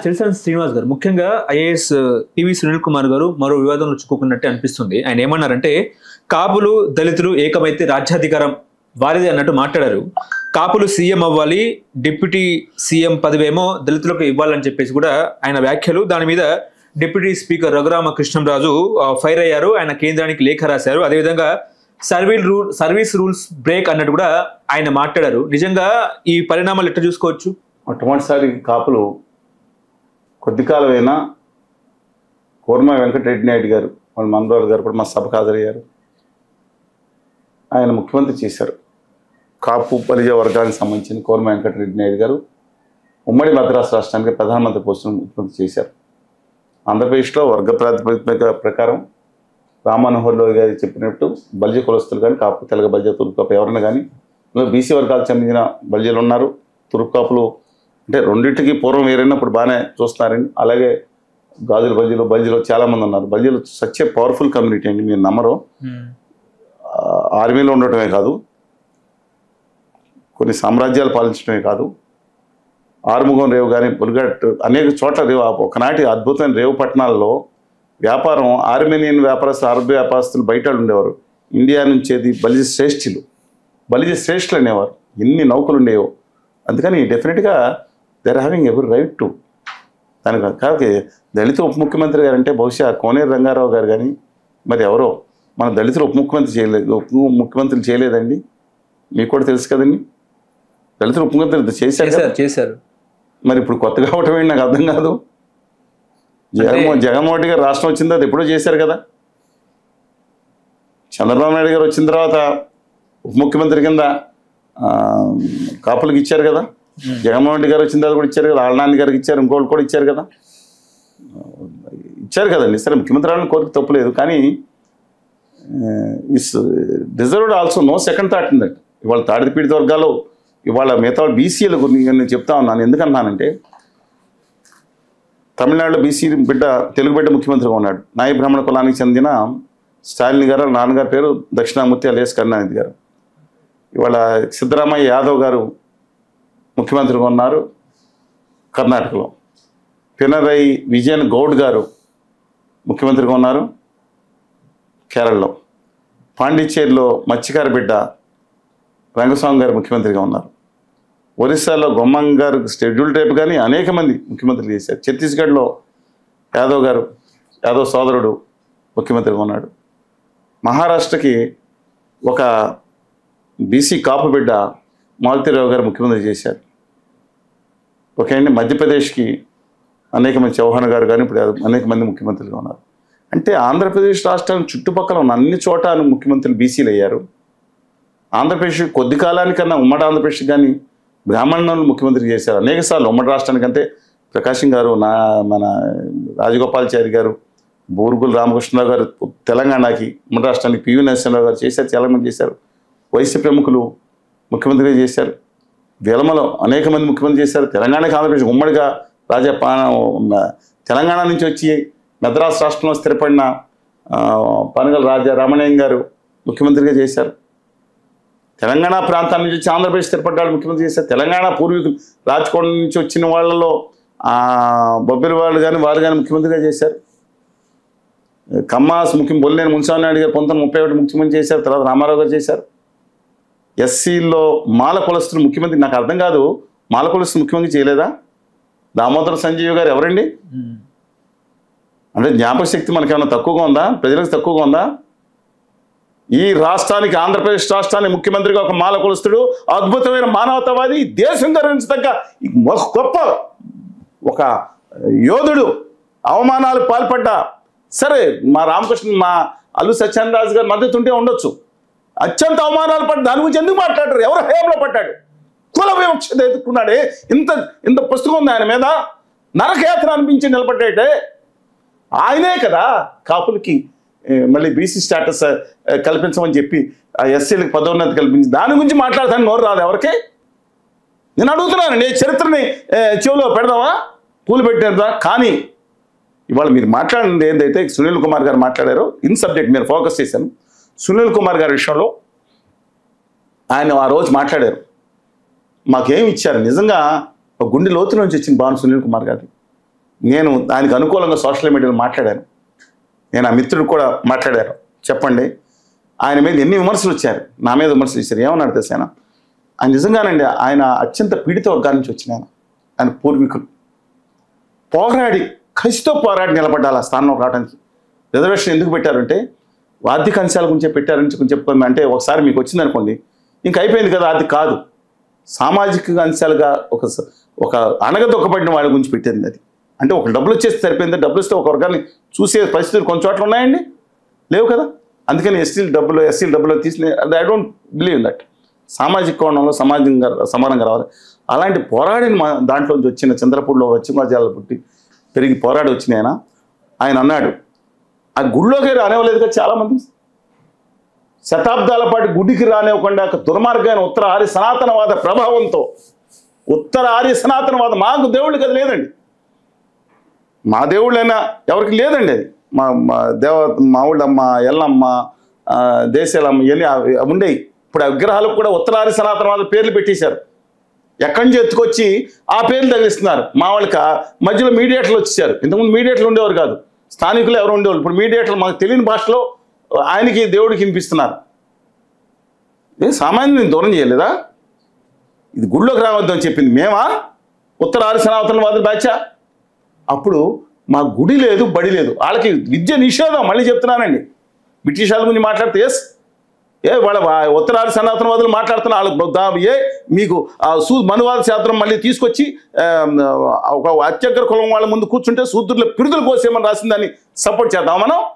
చిల్సన్ శ్రీనివాస్ గారు ముఖ్యంగా IAS TV Sunil Kumar గారు మరో వివాదంలో చిక్కుకున్నట్టే అనిపిస్తుంది. ఆయన ఏమన్నారంటే కాపులు దళితులు ఏకమైతే రాజ్యాధికారం వారిదే అన్నట్టు మాట్లాడారు. కాపులు సీఎం అవ్వాలి, డిప్యూటీ సీఎం పదవేమో దళితులకు ఇవ్వాలని చెప్పేసి కూడా ఆయన వ్యాఖ్యలు. దాని మీద డిప్యూటీ స్పీకర్ రఘురామకృష్ణంరాజు ఫైర్ అయ్యారు. ఆయన కేంద్రానికి లేఖ రాశారు. అదేవిధంగా సర్వీస్ రూల్స్ బ్రేక్ అన్నట్టు కూడా ఆయన మాట్లాడారు. నిజంగా ఈ పరిణామాలు ఎట్లా చూసుకోవచ్చు? మొట్టమొదటిసారి కాపులు కొద్ది కాలమైనా కోర్మ వెంకటరెడ్డి నాయుడు గారు వాళ్ళ మనోహర్ గారు కూడా మా సభకు హాజరయ్యారు. ఆయన ముఖ్యమంత్రి చేశారు. కాపు బలిజ వర్గానికి సంబంధించిన కోర్మ వెంకటరెడ్డి నాయుడు గారు ఉమ్మడి మద్రాసు రాష్ట్రానికి ప్రధానమంత్రి పోస్టును ముఖ్యమంత్రి చేశారు. ఆంధ్రప్రదేశ్లో వర్గ ప్రాతిపదిక ప్రకారం రామ్మనోహర్ లోహిత్ గారు చెప్పినట్టు బలిజ కులస్తులు కానీ కాపు తెలగ బలిజ తూర్పు కాపు ఎవరైనా కానీ బీసీ వర్గాలకు చెందిన బలిజలు ఉన్నారు. తూర్పు కాపులు అంటే రెండింటికి పూర్వం వేరైనా ఇప్పుడు బాగానే చూస్తున్నారండి. అలాగే గాజుల బలిజలు చాలామంది ఉన్నారు. బలిజలు సచ్ ఏ పవర్ఫుల్ కమ్యూనిటీ అండి, మీరు నమ్మరు. ఆర్మీలో ఉండటమే కాదు, కొన్ని సామ్రాజ్యాలు పాలించడమే కాదు, ఆరుముగం రేవు కానీ బుల్గట్ అనేక చోట్ల రేవు ఒకనాటి అద్భుతమైన రేవు పట్టణాల్లో వ్యాపారం ఆర్మేనియన్ వ్యాపారస్తులు అరబ్ వ్యాపారస్తులు బయట ఉండేవారు. ఇండియా నుంచేది బలిజ శ్రేష్ఠులు అనేవారు. ఎన్ని నౌకలు ఉండేవో. అందుకని డెఫినెట్గా దే ఆర్ హ్యావింగ్ ఎవరి రైట్ టు దానికి. కాబట్టి దళిత ఉప ముఖ్యమంత్రి గారు అంటే బహుశా కోనేరు రంగారావు గారు కానీ మరి ఎవరో మన దళితులు ఉప ముఖ్యమంత్రులు చేయలేదండి. మీకు కూడా తెలుసు కదండి, దళితులు ఉప ముఖ్యమంత్రి చేశారు. మరి ఇప్పుడు కొత్తగా అవటం ఏంటి నాకు అర్థం కాదు. జగన్మోహన్ గారు రాష్ట్రం వచ్చింది అది ఎప్పుడో చేశారు కదా. చంద్రబాబు నాయుడు గారు వచ్చిన తర్వాత ఉప ముఖ్యమంత్రి కింద కాపులకు ఇచ్చారు కదా. జగన్మోహన్ రెడ్డి గారు వచ్చిన తర్వాత కూడా ఇచ్చారు కదా. ఆళ్ళనాని గారికి ఇచ్చారు, ఇంకోళ్ళు కూడా ఇచ్చారు కదా. ఇచ్చారు కదండి. సరే ముఖ్యమంత్రి రావాలని కోరిక తప్పులేదు, కానీ is deserved also no second thought in that. ఇవాళ తాడిత పీడిత వర్గాలు ఇవాళ మిగతా బీసీల గురించి నేను చెప్తా ఉన్నాను. ఎందుకన్నానంటే తమిళనాడులో బీసీ బిడ్డ తెలుగు బిడ్డ ముఖ్యమంత్రిగా ఉన్నాడు. నాయ బ్రాహ్మణ కులానికి చెందిన స్టాలిన్ గారు నాన్నగారి పేరు దక్షిణామూర్తి అలియాస్ కరుణానిధి గారు. ఇవాళ సిద్ధరామయ్య యాదవ్ గారు ముఖ్యమంత్రిగా ఉన్నారు కర్ణాటకలో. పినరయి విజయన్ గౌడ్ గారు ముఖ్యమంత్రిగా ఉన్నారు కేరళలో. పాండిచ్చేరిలో మత్స్యకార బిడ్డ రంగస్వామి గారు ముఖ్యమంత్రిగా ఉన్నారు. ఒరిస్సాలో గొమ్మంగ్ గారు షెడ్యూల్ టైప్ కానీ అనేక మంది ముఖ్యమంత్రులు చేశారు. ఛత్తీస్గఢ్లో యాదవ్ సోదరుడు ముఖ్యమంత్రిగా ఉన్నాడు. మహారాష్ట్రకి ఒక బీసీ కాపు బిడ్డ మారుతిరావు గారు ముఖ్యమంత్రి చేశారు. ఓకే అండి. మధ్యప్రదేశ్కి అనేక మంది చౌహాన్ గారు కానీ ఇప్పుడు అనేక మంది ముఖ్యమంత్రులుగా ఉన్నారు. అంటే ఆంధ్రప్రదేశ్ రాష్ట్రం చుట్టుపక్కల ఉన్న అన్ని చోట ముఖ్యమంత్రులు బీసీలు అయ్యారు. ఆంధ్రప్రదేశ్ కొద్ది కాలానికన్నా ఉమ్మడి ఆంధ్రప్రదేశ్ కానీ బ్రాహ్మణులు ముఖ్యమంత్రి చేశారు అనేక సార్లు. ఉమ్మడి రాష్ట్రానికంటే ప్రకాశం గారు, మన రాజగోపాలాచారి గారు, బూరుగుల రామకృష్ణరావు గారు తెలంగాణకి ఉమ్మడి రాష్ట్రానికి పివి నరసింహరావు గారు చేశారు, చాలామంది చేశారు. వైసీపీ ప్రముఖులు ముఖ్యమంత్రిగా చేశారు. విలమలో అనేక మంది ముఖ్యమంత్రి చేశారు. తెలంగాణకి ఆంధ్రప్రదేశ్ ఉమ్మడిగా తెలంగాణ నుంచి వచ్చి మద్రాసు రాష్ట్రంలో స్థిరపడిన పనగల రామణయ్య గారు ముఖ్యమంత్రిగా చేశారు. తెలంగాణ ప్రాంతాల నుంచి వచ్చి ఆంధ్రప్రదేశ్ స్థిరపడ్డాడు ముఖ్యమంత్రి చేశారు. తెలంగాణ పూర్వీకులు రాజకోట నుంచి వచ్చిన వాళ్ళలో బొబ్బిలి వాళ్ళు కానీ వారు కానీ ముఖ్యమంత్రిగా చేశారు. కమ్మాస్ బొల్లేని మున్సామి నాయుడు గారు 1931 ముఖ్యమంత్రి చేశారు. తర్వాత రామారావు గారు చేశారు. ఎస్సీల్లో మాల కులస్తులు ముఖ్యమంత్రి, నాకు అర్థం కాదు, మాల కులస్తులు ముఖ్యమంత్రి చేయలేదా? దామోదర సంజీవ్ గారు ఎవరండి? అంటే జ్ఞాపకశక్తి మనకేమైనా తక్కువగా ఉందా? ప్రజలకు తక్కువగా ఉందా? ఈ రాష్ట్రానికి ఆంధ్రప్రదేశ్ రాష్ట్రానికి ముఖ్యమంత్రిగా ఒక మాల కులస్తుడు, అద్భుతమైన మానవతావాది, దేశం గర్వించదగ్గ గొప్ప ఒక యోధుడు, అవమానాలు పాల్పడ్డా సరే మా రామకృష్ణ మా అల్లు సత్యనారాయణ గారు మద్దతు ఉంటే ఉండొచ్చు. అత్యంత అవమానాలు పడ్డ దాని గురించి ఎందుకు మాట్లాడారు? ఎవరు హేయంలో పడ్డాడు? కుల వివక్షత ఎదుర్కొన్నాడే. ఇంత పుస్తకం ఉంది ఆయన మీద. నరకయాత్ర అనిపించి నిలబడ్డాడే ఆయనే కదా. కాపులకి మళ్ళీ బీసీ స్టేటస్ కల్పించమని చెప్పి ఆ ఎస్సీలకు పదోన్నతి కల్పించి దాని గురించి మాట్లాడతాను నోరు రాదు ఎవరికి? నేను అడుగుతున్నానండి. చరిత్రని చెవిలో పెడదామా? పూలు పెట్టేదా? కానీ ఇవాళ మీరు మాట్లాడింది ఏందైతే సునీల్ కుమార్ గారు మాట్లాడారో ఇన్ సబ్జెక్ట్ మీరు ఫోకస్ చేశాను. సునీల్ కుమార్ గారి విషయంలో ఆయన ఆ రోజు మాట్లాడారు. మాకేమి ఇచ్చారు? నిజంగా ఒక గుండె లోతు నుంచి వచ్చింది భావన సునీల్ కుమార్ గారికి. నేను దానికి అనుకూలంగా సోషల్ మీడియాలో మాట్లాడాను. నేను ఆ మిత్రుడు కూడా మాట్లాడారు. చెప్పండి, ఆయన మీద ఎన్ని విమర్శలు వచ్చారు, నా మీద విమర్శలు ఇచ్చారు. ఏమన్నాడు తెలుసా ఆయన నిజంగానండి, ఆయన అత్యంత పీడిత వర్గాల నుంచి వచ్చిన ఆయన పూర్వీకులు పోరాడి కసితో పోరాడి నిలబడ్డాలి ఆ స్థానంలో రావడానికి. రిజర్వేషన్ ఎందుకు పెట్టారంటే ఆర్థిక అంశాల గురించే పెట్టారని కొంచెం చెప్పుకోండి. అంటే ఒకసారి మీకు వచ్చిందనుకోండి ఇంకా అయిపోయింది కదా, అది కాదు. సామాజిక అంశాలుగా ఒక అణగదొక్కబడిన వాళ్ళ గురించి పెట్టింది అది. అంటే ఒక డబ్బులు వచ్చేస్తే సరిపోయింది, డబ్బులు వస్తే ఒక వర్గాన్ని చూసే పరిస్థితులు కొన్ని చోట్ల ఉన్నాయండి, లేవు కదా. అందుకని ఎస్సీల డబ్బులు తీసి ఐ డోంట్ బిలీవ్ దట్. సామాజిక కోణంలో సమానంగా రావాలి. అలాంటి పోరాడిన దాంట్లోంచి వచ్చిన చంద్రపూడిలో పశ్చిమ జిల్లాలో పుట్టి పెరిగి పోరాడి వచ్చిన ఆయన అన్నాడు, ఆ గుడిలోకి రానివ్వలేదు కదా చాలామంది. శతాబ్దాల పాటు గుడికి రానివ్వకుండా దుర్మార్గమైన ఉత్తర ఆర్య సనాతనవాద ప్రభావంతో, ఉత్తర ఆర్య సనాతనవాద మాకు దేవుళ్ళు కదా లేదండి, మా దేవుళ్ళైనా ఎవరికి లేదండి. అది మా ఊళ్ళమ్మ, ఎల్లమ్మ, దేశాలమ్మ ఇవన్నీ ఉండేవి. ఇప్పుడు ఆ విగ్రహాలకు కూడా ఉత్తర ఆర్య సనాతనవాద పేర్లు పెట్టేశారు. ఎక్కడి నుంచి ఎత్తుకొచ్చి ఆ పేర్లు తగిలిస్తున్నారు. మా వాళ్ళకి మధ్యలో మీడియేటర్లు వచ్చేసారు. ఇంతకుముందు మీడియేటర్లు ఉండేవారు కాదు, స్థానికులు ఎవరు ఉండేవాళ్ళు. ఇప్పుడు మీడియేటర్లు మాకు తెలియని భాషలో ఆయనకి దేవుడికి వినిపిస్తున్నారు. సామాన్యుని దూరం చేయలేదా? ఇది గుడిలోకి రావద్దని చెప్పింది మేమా? ఉత్తర ఆర్య సనాతనవాదులు బ్యాచా? అప్పుడు మా గుడి లేదు, బడి లేదు, వాళ్ళకి విద్య నిషేధం. మళ్ళీ చెప్తున్నానండి, బ్రిటిష్ వాళ్ళ గురించి మాట్లాడితే వాళ్ళ ఉత్తర ఆర్య సనాతనవాదులు మాట్లాడుతున్న వాళ్ళకి మీకు మనువాద శాస్త్రం మళ్ళీ తీసుకొచ్చి ఒక అత్యగ్ర కులం వాళ్ళ ముందు కూర్చుంటే శూద్రుల పిరుదులు కోసేమని రాసిందని సపోర్ట్ చేద్దాం మనం.